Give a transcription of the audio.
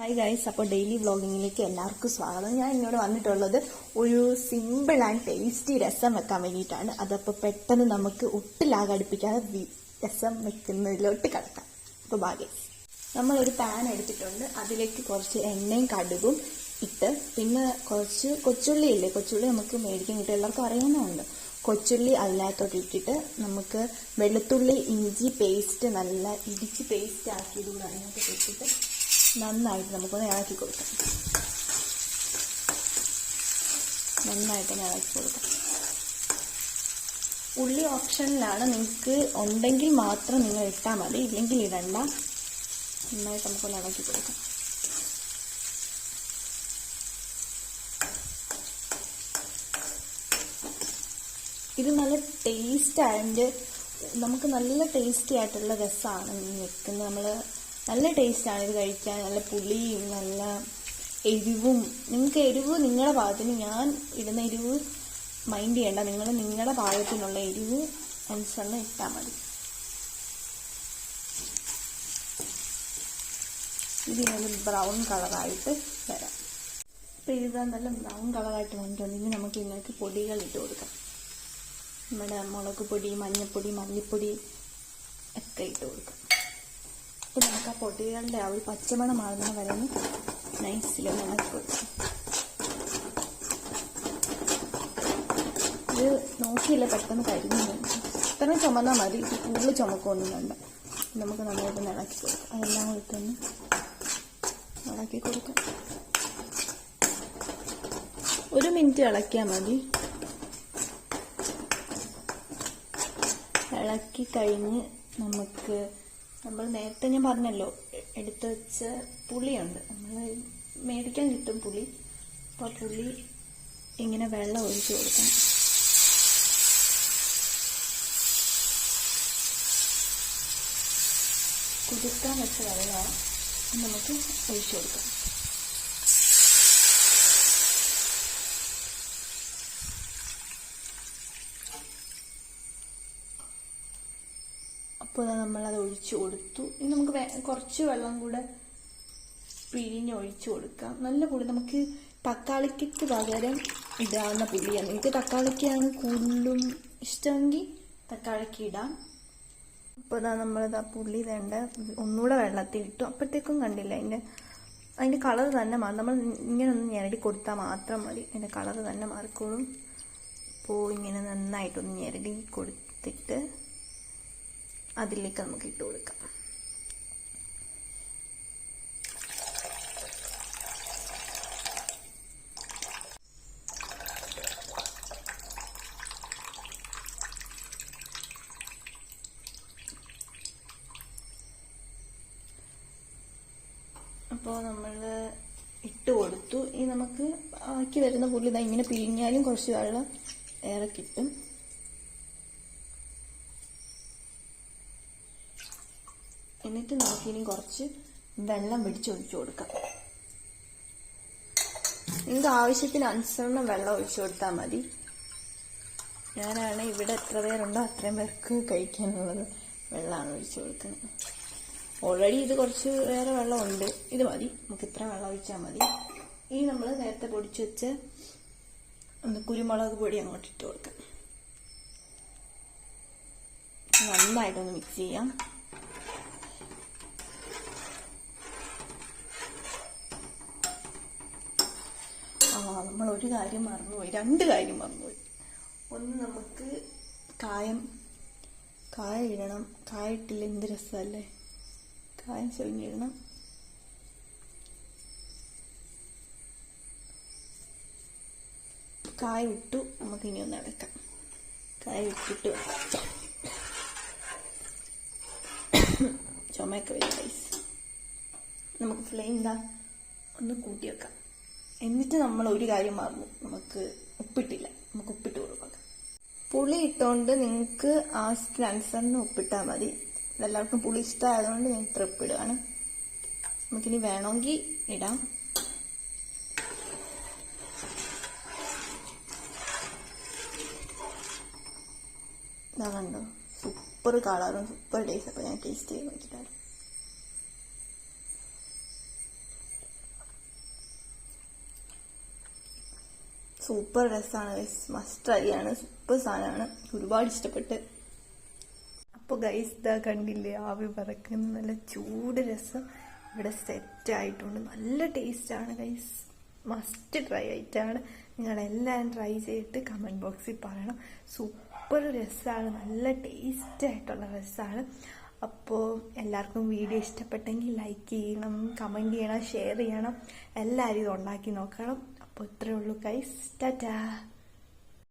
Hi guys, അപ്പോൾ daily വ്ളോഗിങ്ങിലേക്ക് എല്ലാവർക്കും സ്വാഗതം. ഞാൻ ഇങ്ങോട്ട് വന്നിട്ടുള്ളത് ഒരു സിമ്പിൾ ആൻഡ് ടേസ്റ്റി രസം വെക്കാൻ വേണ്ടിയിട്ടാണ്. അതപ്പോൾ പെട്ടെന്ന് നമുക്ക് ഒട്ടിലാകടുപ്പിക്കാതെ രസം വെക്കുന്നതിലോട്ട് കിടക്കാം. അപ്പോൾ ഭാഗ്യം, നമ്മളൊരു പാൻ എടുത്തിട്ടുണ്ട്. അതിലേക്ക് കുറച്ച് എണ്ണയും കടുകും ഇട്ട്, പിന്നെ കുറച്ച് കൊച്ചുള്ളി ഇല്ലേ, കൊച്ചുള്ളി നമുക്ക് മേടിക്കാൻ കിട്ടും, എല്ലാവർക്കും അറിയാവുന്നതുണ്ട്. കൊച്ചുള്ളി അതിനകത്തോട്ട് ഇട്ടിട്ട് നമുക്ക് വെളുത്തുള്ളി ഇഞ്ചി പേസ്റ്റ് നല്ല ഇടിച്ച് പേസ്റ്റ് ആക്കിയതുകൂടെ അതിനകത്ത് ഇട്ടിട്ട് നന്നായിട്ട് നമുക്കൊന്ന് ഇളക്കി കൊടുക്കാം. ഉള്ളി ഓപ്ഷനിലാണ്, നിങ്ങൾക്ക് ഉണ്ടെങ്കിൽ മാത്രം നിങ്ങൾ ഇട്ടാൽ മതി, ഇല്ലെങ്കിൽ ഇടണ്ട. നന്നായിട്ട് നമുക്കൊന്ന് ഇളക്കി കൊടുക്കാം. ഇത് നല്ല ടേസ്റ്റ് ആയിട്ട് നമുക്ക് നല്ല ടേസ്റ്റി ആയിട്ടുള്ള രസമാണ് വെക്കുന്നത്. നമ്മൾ നല്ല ടേസ്റ്റാണ് ഇത് കഴിക്കാൻ. നല്ല പുളിയും നല്ല എരിവും. നിങ്ങൾക്ക് എരിവ് നിങ്ങളുടെ പാകത്തിന്, ഞാൻ ഇടുന്ന എരിവ് മൈൻഡ് ചെയ്യേണ്ട, നിങ്ങൾ നിങ്ങളുടെ പാകത്തിനുള്ള എരിവ് അനുസരണം ഇട്ടാൽ മതി. ഇതിനൊരു ബ്രൗൺ കളറായിട്ട് വരാം. അപ്പോൾ ഇത് നല്ല ബ്രൗൺ കളറായിട്ട് വന്നിട്ടുണ്ടെങ്കിൽ നമുക്ക് ഇതിനകത്ത് പൊടികൾ ഇട്ട് കൊടുക്കാം. നമ്മുടെ മുളക് പൊടി, മഞ്ഞൾപ്പൊടി, മല്ലിപ്പൊടി ഒക്കെ ഇട്ട് കൊടുക്കാം. അപ്പോൾ നമുക്ക് ആ പൊടികളുടെ ആ ഒരു പച്ചമണം മാറുന്ന വരെ നൈസിൽ ഇളക്കി കൊടുക്കാം. ഇത് നോക്കിയില്ല, പെട്ടെന്ന് കരിഞ്ഞുണ്ട്. ഇത്രയും ചുമന്നാൽ മതി, ഇത് കൂടുതൽ ചുമക്കൊന്നും വേണ്ട. നമുക്ക് നന്നായിട്ടൊന്ന് ഇളക്കി കൊടുക്കാം. അതെല്ലാം കൊടുത്തൊന്ന് ഇളക്കി കൊടുക്കാം. 1 മിനിറ്റ് ഇളക്കിയാൽ മതി. ഇളക്കി കഴിഞ്ഞ് നമ്മൾ നേരത്തെ ഞാൻ പറഞ്ഞല്ലോ, എടുത്തു വെച്ച പുളിയുണ്ട്, നമ്മൾ മേടിക്കാൻ കിട്ടും പുളി. അപ്പോൾ പുളി ഇങ്ങനെ വെള്ളം ഒഴിച്ച് കൊടുക്കണം. കുതിർക്കാൻ വെച്ച വെള്ളം നമുക്ക് ഒഴിച്ചു കൊടുക്കാം. അപ്പോൾ നമ്മളത് ഒഴിച്ചു കൊടുത്തു. ഇനി നമുക്ക് കുറച്ച് വെള്ളം കൂടെ പിഴിഞ്ഞൊഴിച്ചു കൊടുക്കാം. നല്ല പുളി, നമുക്ക് തക്കാളിക്ക് പകരം ഇടാവുന്ന പുളിയാണ്. എനിക്ക് തക്കാളിക്കാണ് കൂടുതലും ഇഷ്ടമെങ്കിൽ തക്കാളിക്ക് ഇടാം. അപ്പോൾ നമ്മളത് ആ പുളി വേണ്ട ഒന്നുകൂടെ വെള്ളത്തിൽ ഇട്ടു. അപ്പോഴത്തേക്കും കണ്ടില്ല, അതിൻ്റെ കളർ തന്നെ മാറും. നമ്മൾ ഇങ്ങനെ ഒന്ന് ഞെരടി കൊടുത്താൽ മാത്രം മതി, അതിൻ്റെ കളർ തന്നെ മാറിക്കോളും. അപ്പോൾ ഇങ്ങനെ നന്നായിട്ടൊന്ന് ഞെരടി കൊടുത്തിട്ട് അതിലേക്ക് നമുക്ക് ഇട്ട് കൊടുക്കാം. അപ്പോൾ നമ്മൾ ഇട്ട് കൊടുത്തു. ഇനി നമുക്ക് ആക്കി വരുന്ന പുളി ഇങ്ങനെ പിഴിഞ്ഞാലും കുറച്ച് വെള്ളം ഏറെ കിട്ടും. എന്നിട്ട് നമുക്കിനി കുറച്ച് വെള്ളം പിടിച്ചൊഴിച്ചു കൊടുക്കാം. നിങ്ങൾക്ക് ആവശ്യത്തിന് അനുസരണം വെള്ളം ഒഴിച്ചു കൊടുത്താൽ മതി. ഞാനാണ് ഇവിടെ എത്ര പേരുണ്ടോ അത്രയും പേർക്ക് കഴിക്കാനുള്ളത് വെള്ളമാണ് ഒഴിച്ചു കൊടുക്കുന്നത്. ഓൾറെഡി ഇത് കുറച്ച് വേറെ വെള്ളമുണ്ട്, ഇത് മതി, നമുക്ക് ഇത്ര വെള്ളം ഒഴിച്ചാൽ മതി. ഇനി നമ്മൾ നേരത്തെ പൊടിച്ചു വെച്ച് കുരുമുളക് പൊടി അങ്ങോട്ട് ഇട്ട് കൊടുക്കാം. നന്നായിട്ടൊന്ന് മിക്സ് ചെയ്യാം. നമ്മൾ ഒരു കാര്യം മറന്നുപോയി, 2 കാര്യം മറന്നുപോയി. ഒന്ന്, നമുക്ക് കായം ഇടണം. കായ ഇട്ടില്ല എന്ത് രസമല്ലേ, കായം ചൊരിഞ്ഞിടണം. കായ ഇട്ടു, നമുക്ക് ഇനി ഒന്ന് ഇളക്കാം. കായ ഇട്ടിട്ട് ചുമയൊക്കെ വരും. നമുക്ക് ഫ്ലെയിം ഒന്ന് കൂട്ടി വെക്കാം. എന്നിട്ട് നമ്മൾ ഒരു കാര്യം മറന്നു, നമുക്ക് ഉപ്പിട്ടില്ല, നമുക്ക് ഉപ്പിട്ട് കൊടുക്കാം. പുളി ഇട്ടുകൊണ്ട് നിങ്ങൾക്ക് ആവശ്യത്തിനനുസരണം ഉപ്പിട്ടാൽ മതി. എല്ലാവർക്കും പുളി ഇഷ്ടമായതുകൊണ്ട് ഞാൻ ഇത്ര ഉപ്പിടുകയാണ്. നമുക്കിനി വേണമെങ്കിൽ ഇടാം. ഇതാ കണ്ടോ, സൂപ്പർ കളറും സൂപ്പർ ടേസ്റ്റ്. അപ്പോൾ ഞാൻ ടേസ്റ്റ് ചെയ്ത് നോക്കിയിട്ടാണ്. സൂപ്പർ രസമാണ് ഗൈസ്, മസ്റ്റ് ട്രൈ ആണ്, സൂപ്പർ സാധനമാണ്, ഒരുപാട് ഇഷ്ടപ്പെട്ട്. അപ്പോൾ ഗൈസ് ഇതാ കണ്ടില്ലേ, ആവി പറക്കുന്ന നല്ല ചൂട് രസം ഇവിടെ സെറ്റ് ആയിട്ടുണ്ട്. നല്ല ടേസ്റ്റാണ് ഗൈസ്, മസ്റ്റ് ട്രൈ ആയിട്ടാണ്. നിങ്ങളെല്ലാം ട്രൈ ചെയ്തിട്ട് കമൻറ്റ് ബോക്സിൽ പറയണം. സൂപ്പർ രസമാണ്, നല്ല ടേസ്റ്റ് ആയിട്ടുള്ള രസമാണ്. അപ്പോൾ എല്ലാവർക്കും വീഡിയോ ഇഷ്ടപ്പെട്ടെങ്കിൽ ലൈക്ക് ചെയ്യണം, കമൻറ്റ് ചെയ്യണം, ഷെയർ ചെയ്യണം, എല്ലാവരും ഇത് ഉണ്ടാക്കി നോക്കണം. അപ്പോൾ ഇത്രയേ ഉള്ളൂ ഗൈസ്, ടാറ്റാ.